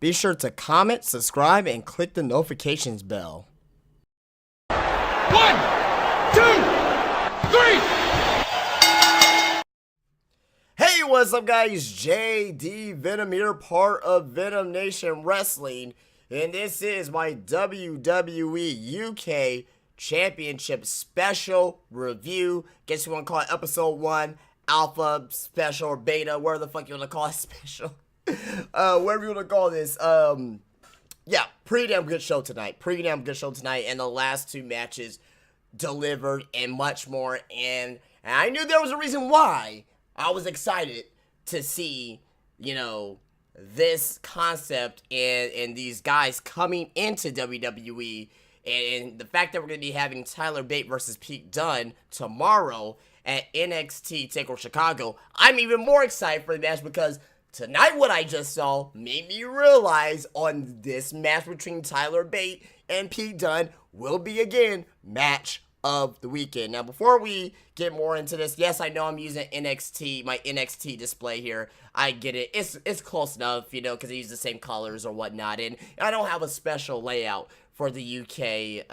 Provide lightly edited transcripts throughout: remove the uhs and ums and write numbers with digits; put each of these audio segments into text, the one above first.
Be sure to comment, subscribe, and click the notifications bell. 1, 2, 3. Hey, what's up, guys? JD Venom here, part of Venom Nation Wrestling, and this is my WWE UK Championship Special Review. Guess you want to call it Episode 1, Alpha, Special, or Beta, whatever the fuck you want to call it, Special. Whatever you want to call this. Yeah, pretty damn good show tonight. And the last two matches delivered and much more. And I knew there was a reason why I was excited to see, you know, this concept and these guys coming into WWE. And the fact that we're going to be having Tyler Bate versus Pete Dunne tomorrow at NXT TakeOver Chicago. I'm even more excited for the match because tonight what I just saw made me realize on this match between Tyler Bate and Pete Dunne will be, again, match of the weekend. Now, before we get more into this, yes, I know I'm using my NXT display here. I get it. It's close enough, you know, because I use the same colors or whatnot, and I don't have a special layout for the UK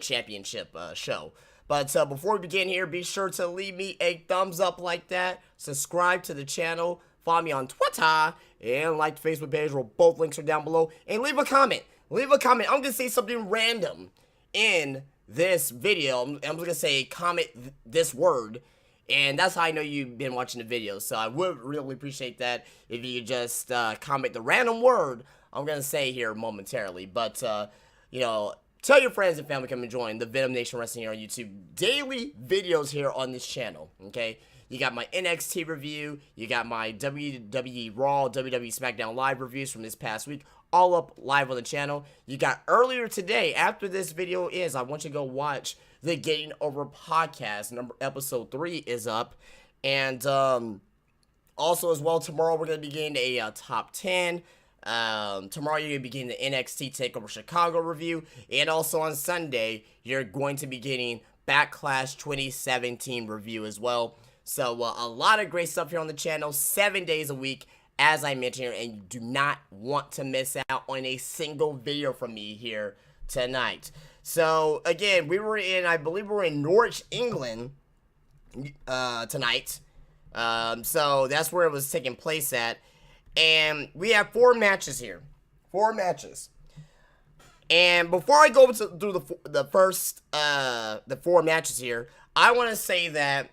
Championship show. But before we begin here, be sure to leave me a thumbs up like that, subscribe to the channel, follow me on Twitter, and like the Facebook page where both links are down below, and leave a comment. I'm going to say something random in this video. I'm just going to say comment this word, and that's how I know you've been watching the video. So I would really appreciate that if you could just comment the random word I'm going to say here momentarily. But, you know, tell your friends and family come and join the Venom Nation Wrestling here on YouTube. Daily videos here on this channel, okay? You got my NXT review. You got my WWE Raw, WWE SmackDown Live reviews from this past week, all up live on the channel. You got earlier today, after this video is, I want you to go watch the Getting Over podcast. Episode 3 is up. And also as well, tomorrow we're going to be getting a top 10. Tomorrow you're going to be getting the NXT TakeOver Chicago review, and also on Sunday you're going to be getting Backlash 2017 review as well. So a lot of great stuff here on the channel, 7 days a week, as I mentioned here, and you do not want to miss out on a single video from me here tonight. So again, I believe we were in Norwich, England tonight. So that's where it was taking place at. And we have 4 matches here. 4 matches. And before I go through the 4 matches here, I want to say that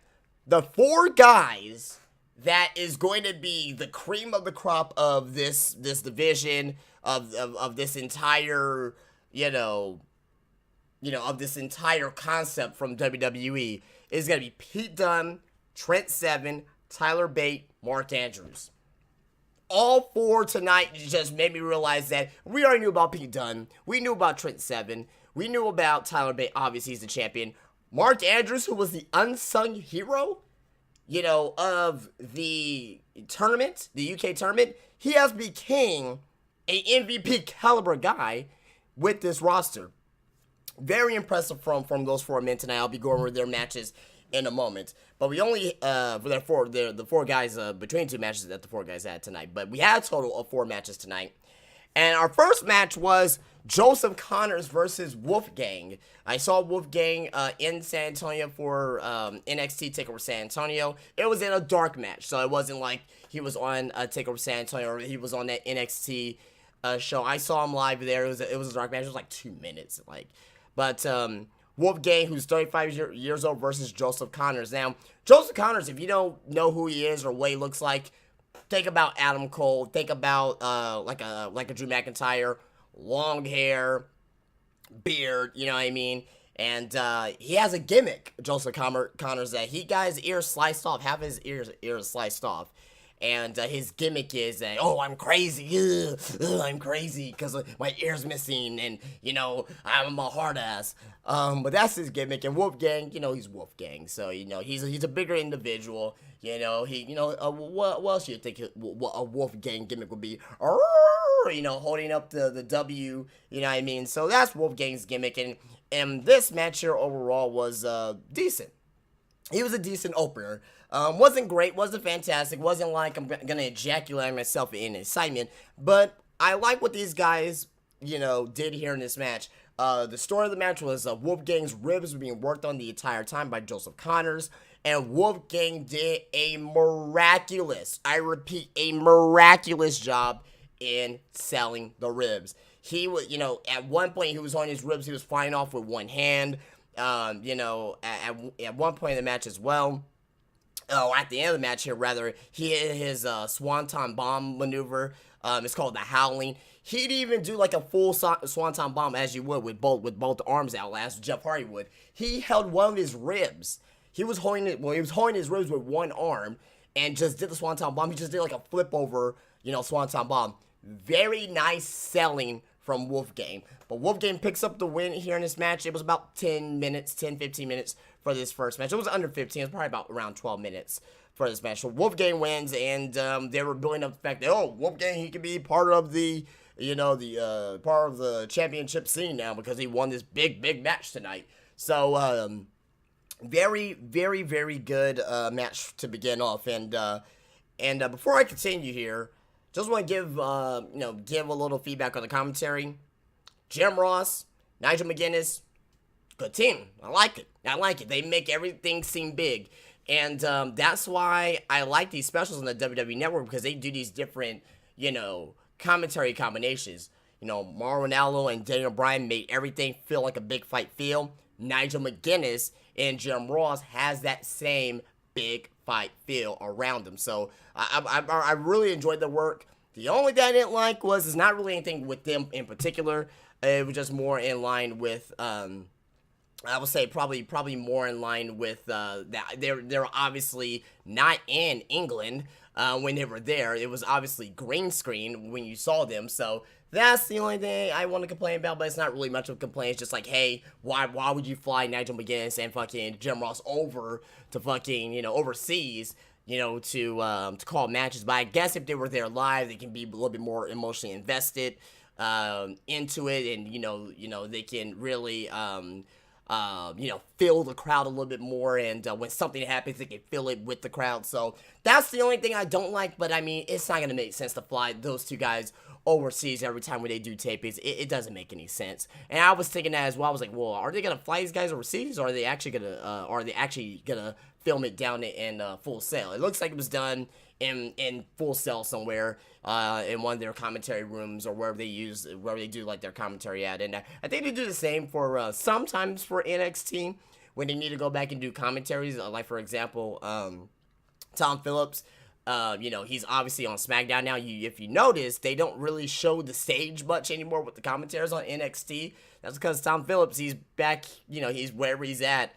the 4 guys that is going to be the cream of the crop of this division, of this entire, of this entire concept from WWE is going to be Pete Dunne, Trent Seven, Tyler Bate, Mark Andrews. All 4 tonight just made me realize that we already knew about Pete Dunne. We knew about Trent Seven. We knew about Tyler Bate. Obviously, he's the champion. Mark Andrews, who was the unsung hero, of the tournament, the UK tournament, he has become a MVP caliber guy with this roster. Very impressive from those 4 men tonight. I'll be going over their matches in a moment, but we only the 4 guys between 2 matches that the 4 guys had tonight, but we had a total of 4 matches tonight. And our first match was Joseph Connors versus Wolfgang. I saw Wolfgang in San Antonio for NXT TakeOver San Antonio. It was in a dark match, so it wasn't like he was on TakeOver San Antonio or he was on that NXT show. I saw him live there. It was a dark match. It was like 2 minutes, but Wolfgang, who's 35 years old, versus Joseph Connors. Now, Joseph Connors, if you don't know who he is or what he looks like, think about Adam Cole. Think about like a Drew McIntyre, long hair, beard. You know what I mean? And he has a gimmick, Joseph Connors, that he got his ears sliced off, half his ears sliced off. And his gimmick is that, oh, I'm crazy. I'm crazy because my ear's missing, and I'm a hard ass. But that's his gimmick. And Wolfgang, he's Wolfgang, so he's a bigger individual. What else do you think a Wolfgang gimmick would be? Holding up the W. You know what I mean? So that's Wolfgang's gimmick, and this match here overall was decent. He was a decent opener. Wasn't great, wasn't fantastic, wasn't like I'm gonna ejaculate myself in excitement, but I like what these guys, did here in this match. The story of the match was Wolfgang's ribs were being worked on the entire time by Joseph Connors, and Wolfgang did a miraculous, I repeat, a miraculous job in selling the ribs. He was, at one point he was on his ribs, he was flying off with one hand. At one point in the match as well. Oh, at the end of the match here, rather, he hit his Swanton Bomb maneuver. It's called the Howling. He'd even do like a full Swanton Bomb as you would with both arms out, as Jeff Hardy would. He held one of his ribs. He was holding his ribs with one arm and just did the Swanton Bomb. He just did like a flip over, Swanton Bomb. Very nice selling from Wolfgang. But Wolfgang picks up the win here in this match. It was about 15 minutes for this first match. It was under 15. It was probably about around 12 minutes for this match. So Wolfgang wins, and they were building up the fact that, Wolfgang, he could be part of the, part of the championship scene now because he won this big match tonight. So, very, very, very good match to begin off. And before I continue here, just want to give a little feedback on the commentary. Jim Ross, Nigel McGuinness, good team. I like it. They make everything seem big. And that's why I like these specials on the WWE Network, because they do these different, commentary combinations. Mauro Ranallo and Daniel Bryan made everything feel like a big fight feel. Nigel McGuinness and Jim Ross has that same big fight feel around them. So I really enjoyed the work. The only thing I didn't like was it's not really anything with them in particular. It was just more in line with I would say probably more in line with that they're obviously not in England when they were there. It was obviously green screen when you saw them. So that's the only thing I want to complain about, but it's not really much of a complaint. It's just like, hey, why would you fly Nigel McGuinness and fucking Jim Ross over to fucking, overseas, to call matches? But I guess if they were there live, they can be a little bit more emotionally invested into it, and, they can really, feel the crowd a little bit more, and when something happens, they can feel it with the crowd. So that's the only thing I don't like, but I mean, it's not going to make sense to fly those two guys overseas every time when they do tapings. It doesn't make any sense. And I was thinking that as well. I was like, well, are they going to fly these guys overseas, or are they actually going to film it down in Full Sail? It looks like it was done in Full Sail somewhere in one of their commentary rooms, or wherever they do like their commentary at. And I think they do the same for sometimes for NXT when they need to go back and do commentaries. Like for example, Tom Phillips. He's obviously on SmackDown now. If you notice, they don't really show the stage much anymore with the commentaries on NXT. That's because Tom Phillips, he's back, he's wherever he's at,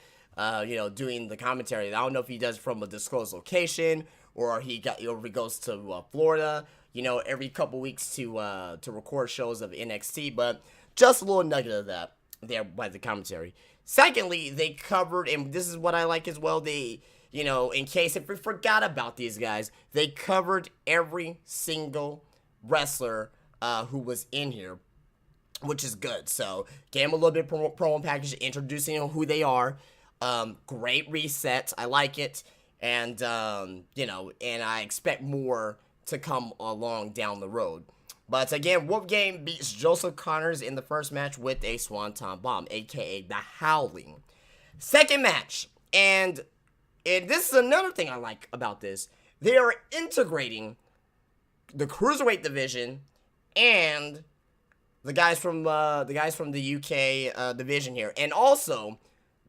doing the commentary. I don't know if he does from a disclosed location, or he goes to Florida, every couple weeks to record shows of NXT. But just a little nugget of that there by the commentary. Secondly, they covered, and this is what I like as well, in case if we forgot about these guys, they covered every single wrestler who was in here, which is good. So, gave them a little bit of promo package, introducing who they are. Great reset. I like it. And, and I expect more to come along down the road. But again, Wolfgang beats Joseph Connors in the first match with a Swanton Bomb, a.k.a. the Howling. Second match, and this is another thing I like about this. They are integrating the Cruiserweight division and the guys from the UK division here. And also,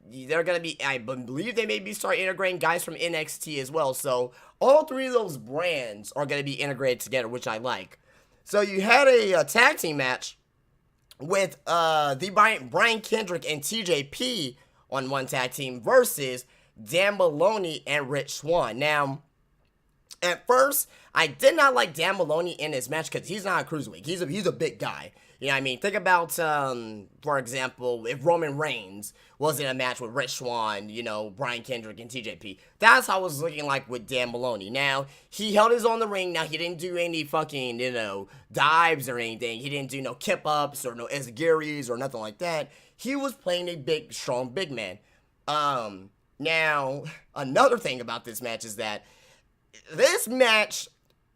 they're going to be, I believe they may be start integrating guys from NXT as well. So all three of those brands are going to be integrated together, which I like. So you had a tag team match with Brian Kendrick and TJP on one tag team versus Dan Maloney and Rich Swann. Now, at first, I did not like Dan Maloney in this match because he's not a cruiserweight. He's a big guy. You know what I mean? Think about, for example, if Roman Reigns was in a match with Rich Swann, Brian Kendrick and TJP. That's how it was looking like with Dan Maloney. Now, he held his own in the ring. Now, he didn't do any fucking, dives or anything. He didn't do no kip-ups or no ezigiris or nothing like that. He was playing a big, strong, big man. Now, another thing about this match is that this match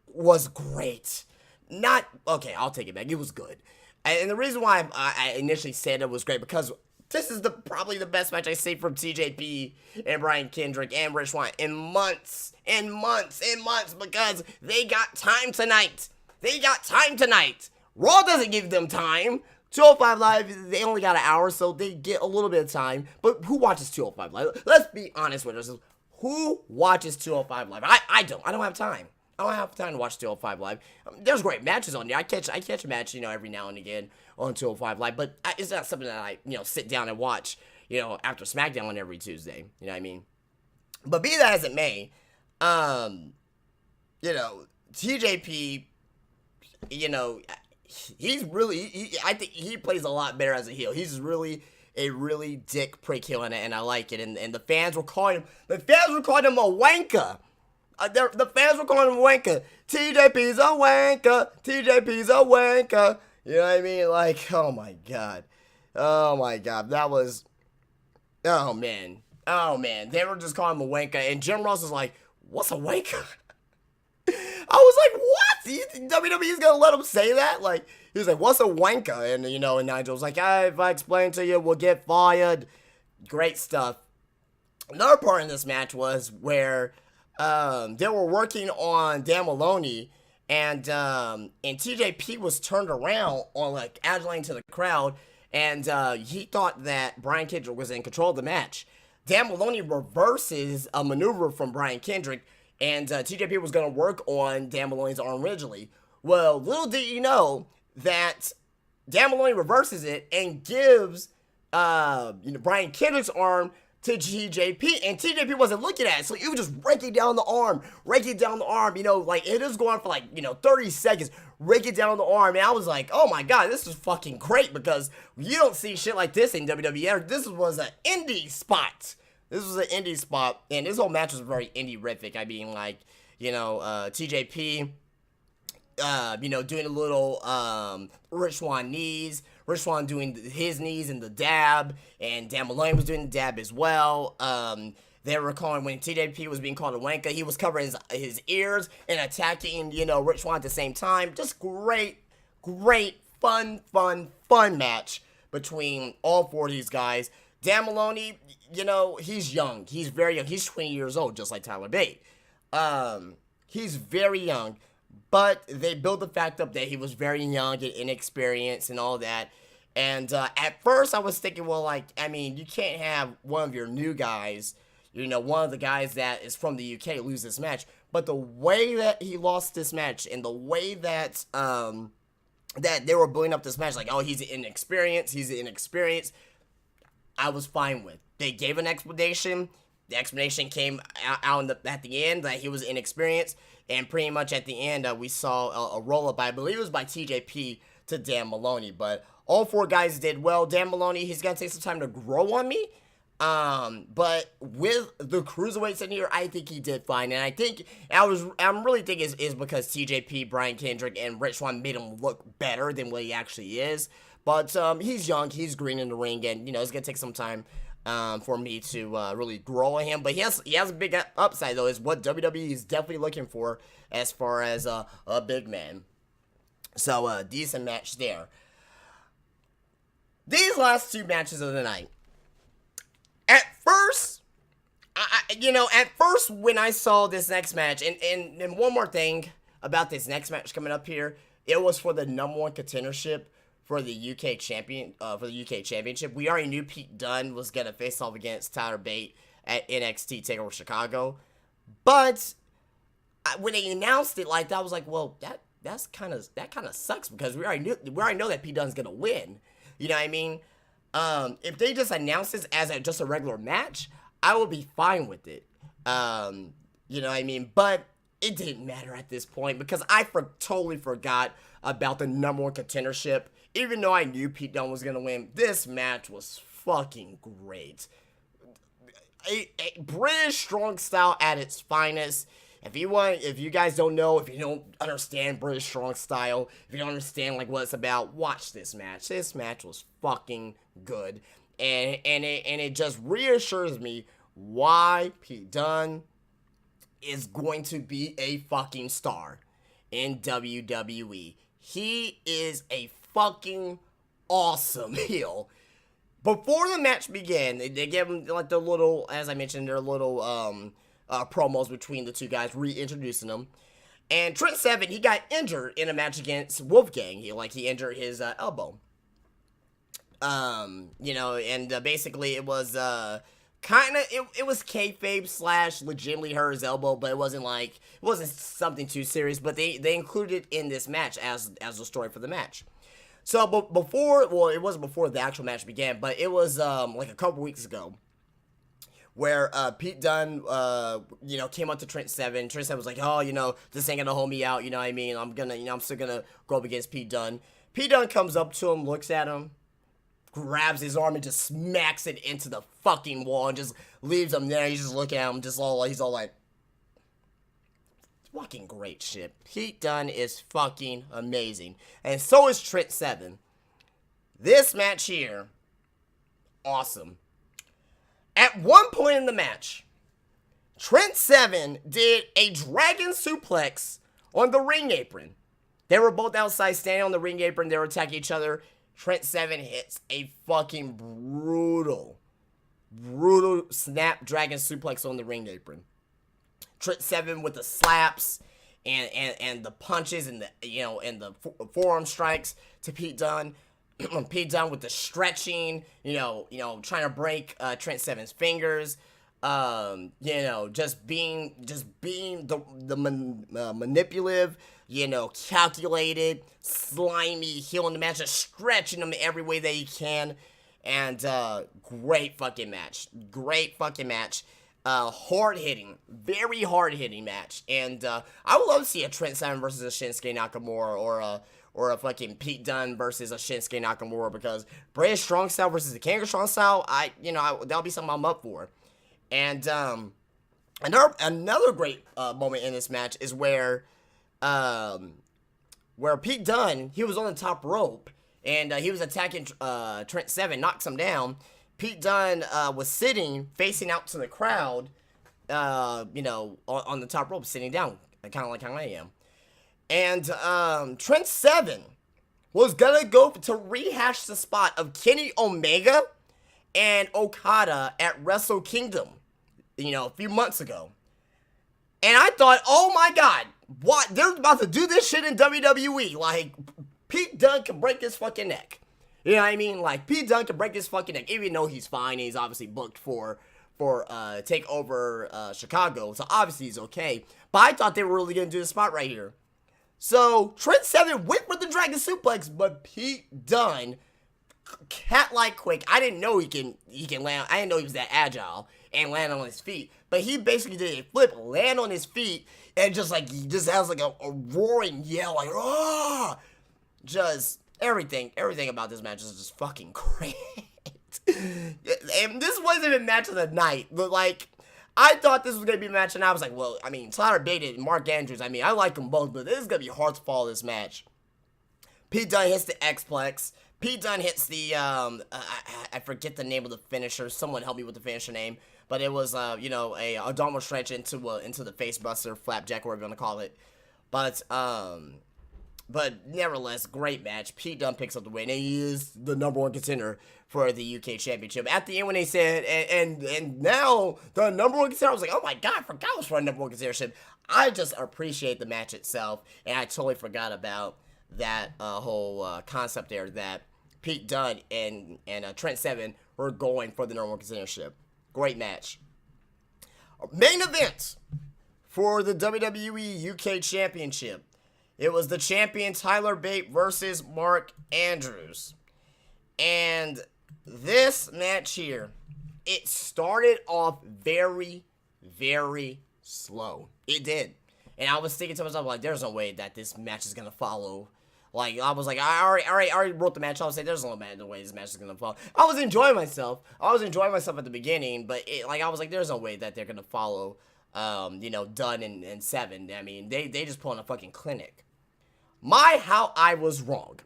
was great. Okay, I'll take it back. It was good. And the reason why I initially said it was great, because this is probably the best match I've seen from TJP and Brian Kendrick and Rich Swann in months and months and months, because they got time tonight. Raw doesn't give them time. 205 Live, they only got an hour, so they get a little bit of time. But who watches 205 Live? Let's be honest with ourselves. Who watches 205 Live? I don't. I don't have time. I don't have time to watch 205 Live. There's great matches on there. I catch a match, every now and again on 205 Live, but it's not something that I, sit down and watch, after SmackDown on every Tuesday. You know what I mean? But be that as it may, TJP, he's really, I think he plays a lot better as a heel. He's really a really dick prick heel, and I like it. And the fans were calling him a wanker. The fans were calling him a wanker. TJP's a wanker. TJP's a wanker. You know what I mean? Like, oh my god. That was, oh man. They were just calling him a wanker, and Jim Ross was like, "What's a wanker?" I was like, what? You think WWE's gonna let him say that? Like, he was like, "What's a wanker?" And, and Nigel was like, if I explain to you, we'll get fired. Great stuff. Another part in this match was where they were working on Dan Maloney, and TJP was turned around on, like, adulating to the crowd, and he thought that Brian Kendrick was in control of the match. Dan Maloney reverses a maneuver from Brian Kendrick, and TJP was going to work on Dan Maloney's arm originally. Well, little did you know that Dan Maloney reverses it and gives Brian Kendrick's arm to TJP, and TJP wasn't looking at it, so he was just raking down the arm, like it is going for 30 seconds, raking down the arm, and I was like, oh my god, this is fucking great, because you don't see shit like this in WWE. This was an indie spot. And this whole match was very indie-rific. I mean, TJP, doing a little Rich Swann knees, Rich Swann doing his knees and the dab, and Dan Maloney was doing the dab as well. They were calling, when TJP was being called a wanker, he was covering his ears and attacking, Rich Swann at the same time. Just great, fun match between all four of these guys. Dan Maloney, he's young. He's very young. He's 20 years old, just like Tyler Bate. He's very young, but they built the fact up that he was very young and inexperienced and all that. And at first, I was thinking, you can't have one of your new guys, one of the guys that is from the UK lose this match. But the way that he lost this match, and the way that that they were building up this match, like, oh, he's inexperienced, I was fine with. They gave an explanation. The explanation came out at the end that he was inexperienced, and pretty much at the end we saw a roll-up. I believe it was by TJP to Dan Maloney, but all four guys did well. Dan Maloney, he's gonna take some time to grow on me, but with the cruiserweights in here, I think he did fine, and I'm really thinking is because TJP, Brian Kendrick, and Rich Swann made him look better than what he actually is. But he's young, he's green in the ring, and it's gonna take some time for me to really grow on him. But he has a big upside, though, is what WWE is definitely looking for as far as a big man. So decent match there. These last two matches of the night. At first, when I saw this next match, and one more thing about this next match coming up here, it was for the #1 contendership for the UK championship. We already knew Pete Dunne was gonna face off against Tyler Bate at NXT TakeOver Chicago, but when they announced it like that, I was like, well, that kind of sucks, because we already know that Pete Dunne's gonna win. You know what I mean? If they just announced this as just a regular match, I would be fine with it. You know what I mean? But it didn't matter at this point, because I totally forgot about the #1 contendership. Even though I knew Pete Dunne was gonna win, this match was fucking great. A British strong style at its finest. If you guys don't know, if you don't understand British strong style, if you don't understand what it's about, watch this match. This match was fucking good, and it just reassures me why Pete Dunne is going to be a fucking star in WWE. He is a fucking awesome heel. Before the match began, they gave him like the little, as I mentioned, their little promos between the two guys, reintroducing them. And Trent Seven, he got injured in a match against Wolfgang. He injured his elbow. And basically it was it was kayfabe / legitimately hurt his elbow, but it wasn't something too serious. But they included it in this match as the story for the match. So it wasn't before the actual match began, but it was like a couple weeks ago, where Pete Dunne came up to Trent Seven. Trent Seven was like, oh, this ain't gonna hold me out. You know what I mean? I'm still gonna go up against Pete Dunne. Pete Dunne comes up to him, looks at him, grabs his arm and just smacks it into the fucking wall and just leaves him there. He's just looking at him, he's all like, fucking great shit. Pete Dunne is fucking amazing. And so is Trent Seven. This match here, awesome. At one point in the match, Trent Seven did a dragon suplex on the ring apron. They were both outside standing on the ring apron. They were attacking each other. Trent Seven hits a fucking brutal snapdragon suplex on the ring apron. Trent Seven with the slaps and the punches and the forearm strikes to Pete Dunne. Pete Dunne with the stretching, trying to break Trent Seven's fingers. Just being the manipulative, calculated, slimy heel in the match, just stretching him every way that he can. And great fucking match. Hard-hitting, very hard-hitting match. And I would love to see a Trent Seven versus a Shinsuke Nakamura, or a fucking Pete Dunne versus a Shinsuke Nakamura, because British Strong Style versus the King of Strong Style, that'll be something I'm up for. And another great moment in this match is where Pete Dunne, he was on the top rope, and he was attacking Trent Seven, knocks him down. Pete Dunne was sitting, facing out to the crowd, on the top rope, sitting down, kind of like how I am. And Trent Seven was gonna go to rehash the spot of Kenny Omega and Okada at Wrestle Kingdom, a few months ago. And I thought, oh my god, what? They're about to do this shit in WWE. Like, Pete Dunne can break his fucking neck. You know what I mean? Like, Pete Dunne can break his fucking neck, even though he's fine. He's obviously booked for TakeOver Chicago, so obviously he's okay. But I thought they were really gonna do the spot right here. So Trent Seven went for the Dragon Suplex, but Pete Dunne, cat-like quick. I didn't know he can land. I didn't know he was that agile and land on his feet. But he basically did a flip, land on his feet, and he just has like a roaring yell, like, ah! Just everything about this match is just fucking great. And this wasn't even match of the night, but like, I thought this was going to be a match, and I was like, well, I mean, Tyler Bate and Mark Andrews, I mean, I like them both, but this is going to be hard to follow this match. Pete Dunne hits the X-Plex. Pete Dunne hits the, I forget the name of the finisher. Someone help me with the finisher name. But it was, a abdominal stretch into the face buster, flapjack, whatever you want to call it. But nevertheless, great match. Pete Dunne picks up the win, and he is the #1 contender for the UK Championship. At the end, when they said, and now the #1 contender, I was like, oh my god, I forgot it was for a #1 contendership. I just appreciate the match itself, and I totally forgot about that whole concept there, that Pete Dunne and Trent Seven were going for the #1 contendership. Great match. Main event for the WWE UK Championship. It was the champion Tyler Bate versus Mark Andrews. And this match here, it started off very, very slow. It did. And I was thinking to myself, like, there's no way that this match is going to follow. Like, I was like, I already wrote the match. I was like, there's no way this match is going to follow. I was enjoying myself. At the beginning, but I was like, there's no way that they're going to follow, Dunn and Seven. I mean, they just put on a fucking clinic. How I was wrong.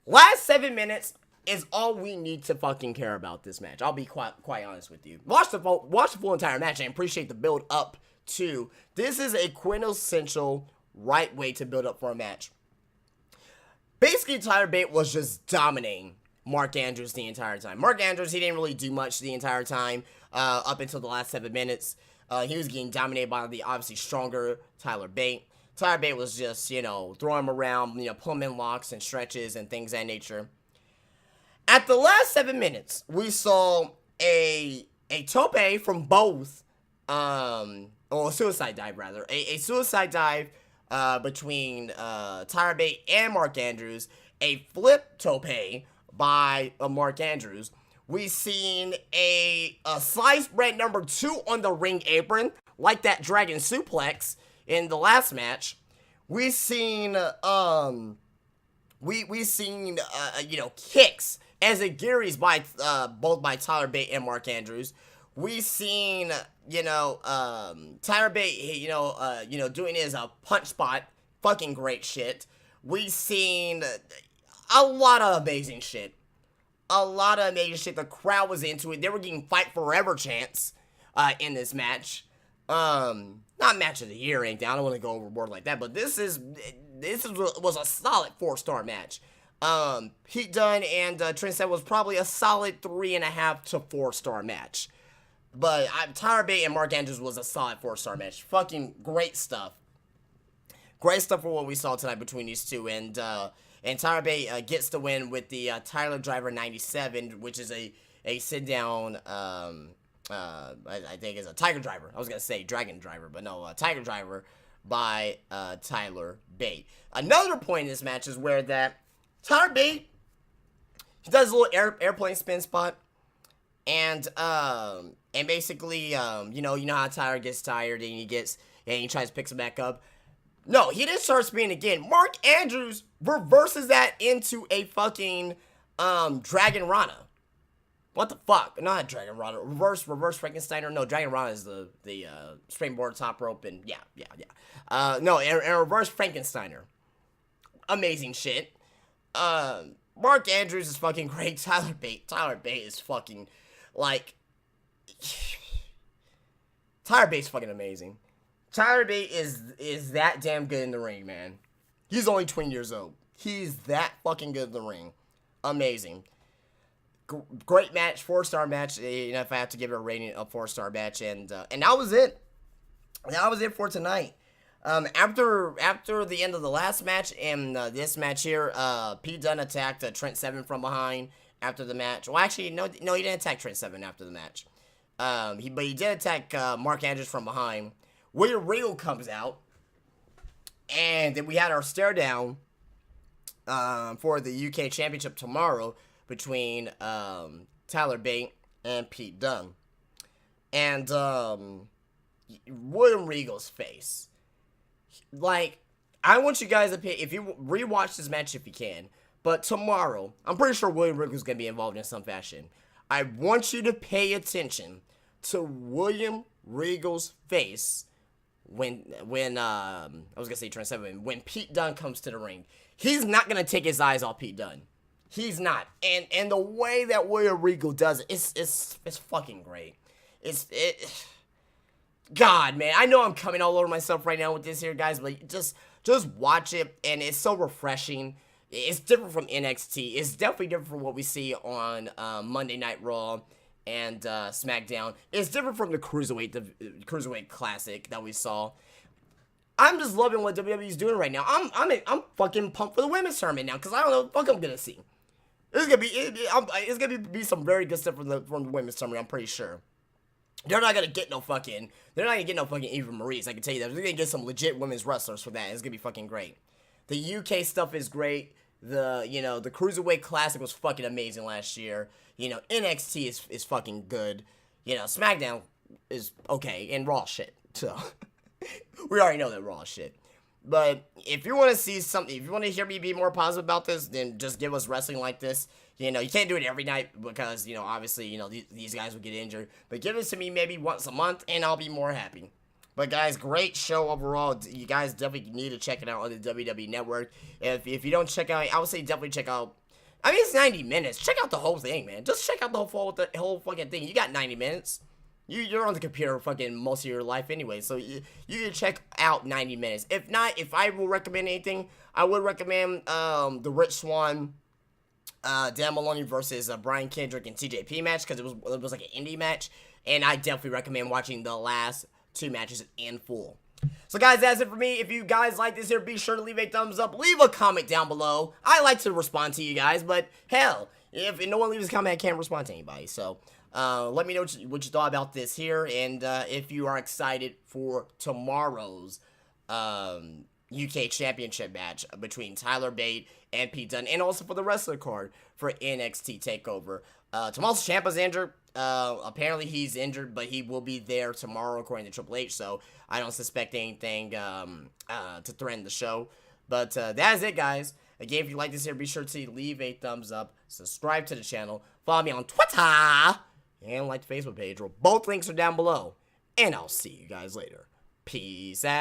Last 7 minutes, is all we need to fucking care about this match. I'll be quite honest with you. Watch the full entire match and appreciate the build up to. This is a quintessential right way to build up for a match. Basically, Tyler Bate was just dominating Mark Andrews the entire time. Mark Andrews, he didn't really do much the entire time up until the last 7 minutes. He was getting dominated by the obviously stronger Tyler Bate. Tyler Bate was just, throwing him around, pulling him in locks and stretches and things of that nature. At the last 7 minutes, we saw a tope from both, or a suicide dive rather, a suicide dive between Tyler Bate and Mark Andrews, a flip tope by Mark Andrews. We've seen a sliced bread number 2 on the ring apron, like that dragon suplex in the last match. We've seen kicks as it gearies by both by Tyler Bate and Mark Andrews. We've seen Tyler Bate doing his punch spot, fucking great shit. We've seen a lot of amazing shit. The crowd was into it. They were getting fight forever chants in this match. Not match of the year or anything. I don't want to go overboard like that, but this was a solid 4-star match. Pete Dunne and Trent Seven was probably a solid 3.5 to 4-star match. But Tyler Bate and Mark Andrews was a solid 4-star match. Fucking great stuff. Great stuff for what we saw tonight between these two. And Tyler Bate gets the win with the Tyler Driver 97, which is a sit-down, I think it's a Tiger Driver. I was going to say Dragon Driver, but no, Tiger Driver by Tyler Bate. Another point in this match is where that Tyler Bate, he does a little airplane spin spot. And basically, you know how Tyler gets tired and he tries to pick him back up. No, he didn't start spinning again. Mark Andrews reverses that into a fucking Dragon Rana. What the fuck? Not Dragon Rana. Reverse Frankensteiner. No, Dragon Rana is the springboard top rope and yeah. No, and reverse Frankensteiner. Amazing shit. Mark Andrews is fucking great. Tyler Bate is fucking Tyler Bate's fucking amazing. Tyler Bate is that damn good in the ring, man. He's only 20 years old. He's that fucking good in the ring. Amazing. Great match, 4-star match. If I have to give it a rating, a 4-star match, and that was it. That was it for tonight. After the end of the last match and this match here, Pete Dunne attacked Trent Seven from behind after the match. Well, actually, no, he didn't attack Trent Seven after the match. He did attack Mark Andrews from behind. William Regal comes out, and then we had our stare down for the UK Championship tomorrow between Tyler Bate and Pete Dunne. And William Regal's face. I want you guys to pay, if you rewatch this match if you can, but tomorrow, I'm pretty sure William Regal's going to be involved in some fashion. I want you to pay attention to William Regal's face when I was going to say Trent Seven, when Pete Dunne comes to the ring. He's not going to take his eyes off Pete Dunne. He's not. And the way that William Regal does it, it's fucking great. God, man, I know I'm coming all over myself right now with this here, guys, but just watch it, and it's so refreshing. It's different from NXT. It's definitely different from what we see on Monday Night Raw and SmackDown. It's different from the Cruiserweight Classic that we saw. I'm just loving what WWE's doing right now. I'm fucking pumped for the women's tournament now, because I don't know what the fuck I'm gonna see. It's gonna be some very good stuff from the women's tournament. I'm pretty sure. They're not gonna get no fucking Eva Marie's. I can tell you that. They're gonna get some legit women's wrestlers for that. It's gonna be fucking great. The UK stuff is great. The Cruiserweight Classic was fucking amazing last year. NXT is fucking good. SmackDown is okay, and Raw shit. So we already know that Raw shit. But if you want to see something, if you want to hear me be more positive about this, then just give us wrestling like this. You can't do it every night because, obviously, these guys will get injured. But give this to me maybe once a month, and I'll be more happy. But, guys, great show overall. You guys definitely need to check it out on the WWE Network. If you don't check out, I would say definitely check out I mean, it's 90 minutes. Check out the whole thing, man. Just check out the whole fucking thing. You got 90 minutes. You're on the computer fucking most of your life anyway, so you can check out 90 minutes. If not, if I will recommend anything, I would recommend the Rich Swann, Dan Maloney versus Brian Kendrick and TJP match, because it was like an indie match, and I definitely recommend watching the last 2 matches in full. So guys, that's it for me. If you guys like this here, be sure to leave a thumbs up, leave a comment down below. I like to respond to you guys, but hell, if no one leaves a comment, I can't respond to anybody. So let me know what you thought about this here, and if you are excited for tomorrow's UK Championship match between Tyler Bate and Pete Dunne, and also for the rest of the card for NXT TakeOver. Tommaso Ciampa's injured. Apparently he's injured, but he will be there tomorrow according to Triple H, so I don't suspect anything to threaten the show. But that's it, guys. Again, if you like this here, be sure to leave a thumbs up, subscribe to the channel, follow me on Twitter, and like the Facebook page, where both links are down below. And I'll see you guys later. Peace out.